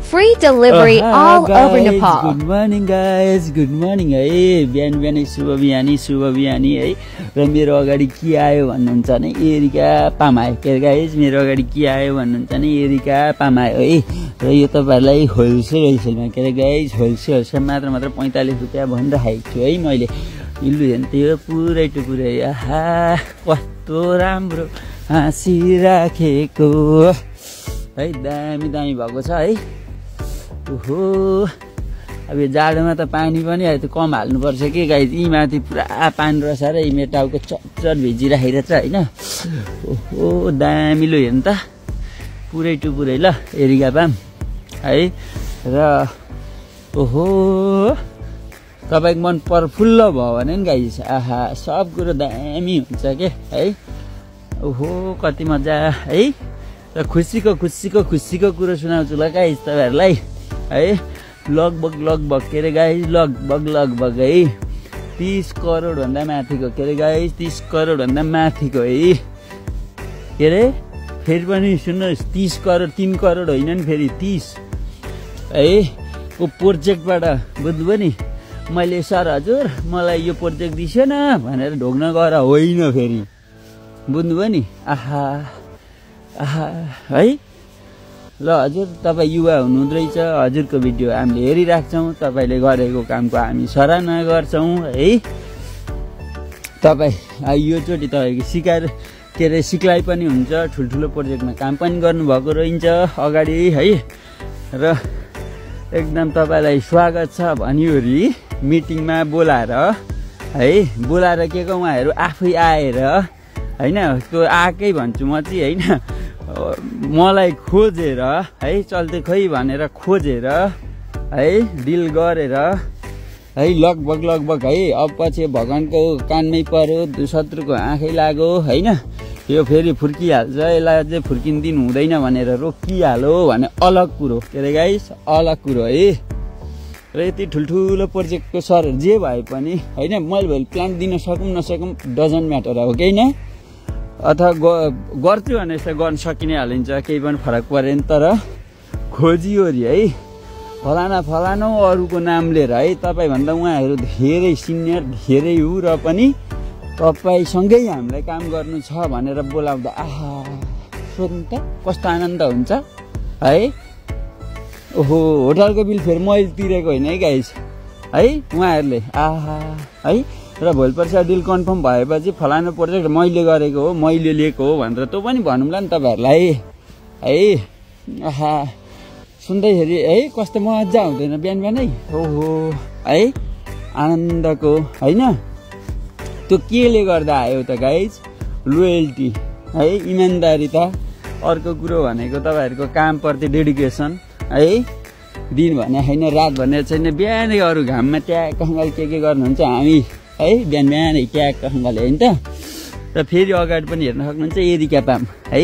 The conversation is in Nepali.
Free delivery all over Nepal. Good morning guys, good morning है बिहान बिहानै शुभ बिहानी है र मेरो अगाडि के आयो भन्नुहुन्छ भने एरिका पामाई के गाइस मेरो अगाडि के आयो भन्नुहुन्छ भने एरिका पामाई है र यो तपाईहरुलाई होलसेलमा के गाइस होलसेल मात्र 45 रुपैयाँ भनिराखेको छु है मैले इल्लु हेर्न त्यो पुरै टु पुरै आहा कस्तो राम्रो हाँसिराखेको है दामी दामी भएको छ है ओहो अब यो जाडोमा त पानी पनि अहिले कम हाल्नु पर्छ के गाइस यी माथि पुरा पानी रहेछ र यी मेरो टाउको चटचट भिजिराखेको छ हैन ओहो दामी लो हेर्न त पुरै टु पुरै ल एरिका पाम है र ओहो तपाईको मन प्रफुल्ल भयो भने नि गाइस आहा सब कुरो दामी हुन्छ के है ओहो कति मजा है र खुसीको कुरो सुनाउँछु ल गाइस तपाईहरुलाई है लगभग के रे गाइस लगभग है 30 करोड भन्दा माथिको के रे गाइस 30 करोड भन्दा माथिको है के रे फेरि पनि सुन्नुस् 30 करोड 3 करोड होइन नि फेरि 30 है को प्रोजेक्टबाट बुझ्नुभयो नि मैले सर हजुर मलाई यो प्रोजेक्ट दिसेन भनेर ढोग्न गएर होइन फेरि बुझ्नुभयो नि आहा है ल हजुर तपाई युवा हुनुहुँदै रहेछ हजुरको भिडियो हामीले हेरिराख्छौं तपाईले गरेको कामको हामी सराहना गर्छौं है तपाई यो चोटी तपाईको के रे सिक्लाइ पनि हुन्छ ठुलठुलो प्रोजेक्टमा काम पनि गर्नु भएको रहन्छ अगाडि है र एकदम तपाईलाई स्वागत छ भनियोरी मिटिङमा बोलाएर के उहाँहरु आफै आएर हैन त्यो आकै भन्छु म चाहिँ हैन मलाई खोजेर है चल्दै खै भनेर खोजेर है डिल गरेर है लगभग है अब पछि भगवानको कानमै पर्यो शत्रुको आँखै लाग्यो हैन यो फेरि फुर्किहाल्छ यसलाई अझै फुर्किन दिन हुँदैन भनेर रोकिहाल्यो भने अलग कुरो के रे गाइस अलग कुरो है र यति ठुलठुलो प्रोजेक्टको सर जे भए पनि हैन मैले प्लान दिन सकौं नसकौं डजन्ट म्याटर हो के हैन अथवा गर्छु भने यस्तो गर्न सकिने हालिन्छ केही पनि फरक परेन तर खोजियो रे है फलाना अरूको नाम लिएर है तपाई भन्दा उहाँहरु धेरै सिनियर धेरै हो र पनि तपाईसँगै हामीलाई काम गर्नु छ भनेर बोलाउँदा आहा सोध्नु त कस्तो आनन्द हुन्छ है ओहो होटलको बिल फेरि मैले तिरेको हैन है गाइस है उहाँहरुले आहा है र भोलिपर्सि डिल कन्फर्म भएपछि फलाना प्रोजेक्ट मैले गरेको हो मैले लिएको हो भनेर त्यो पनि भनौँला नि तपाईहरुलाई है आहा सुन्दैखेरि है कस्तो मजा हुँदैन बिहान बिहानै ओहो है आनन्दको हैन त्यो केले गर्दा आयो त गाइज लोयल्टी है इमानदारी त अर्को कुरो भनेको तपाईहरुको काम प्रति डेडिकेसन है दिन भने हैन रात भने छैन बिहानै अरु घाममा ट्याक खङ्गाल के गर्नुहुन्छ हामी है बिहान बिहानै ट्याक खङ्गाल हैन त र फेरि अगाडि पनि हेर्न सक्नुहुन्छ एरिका पाम है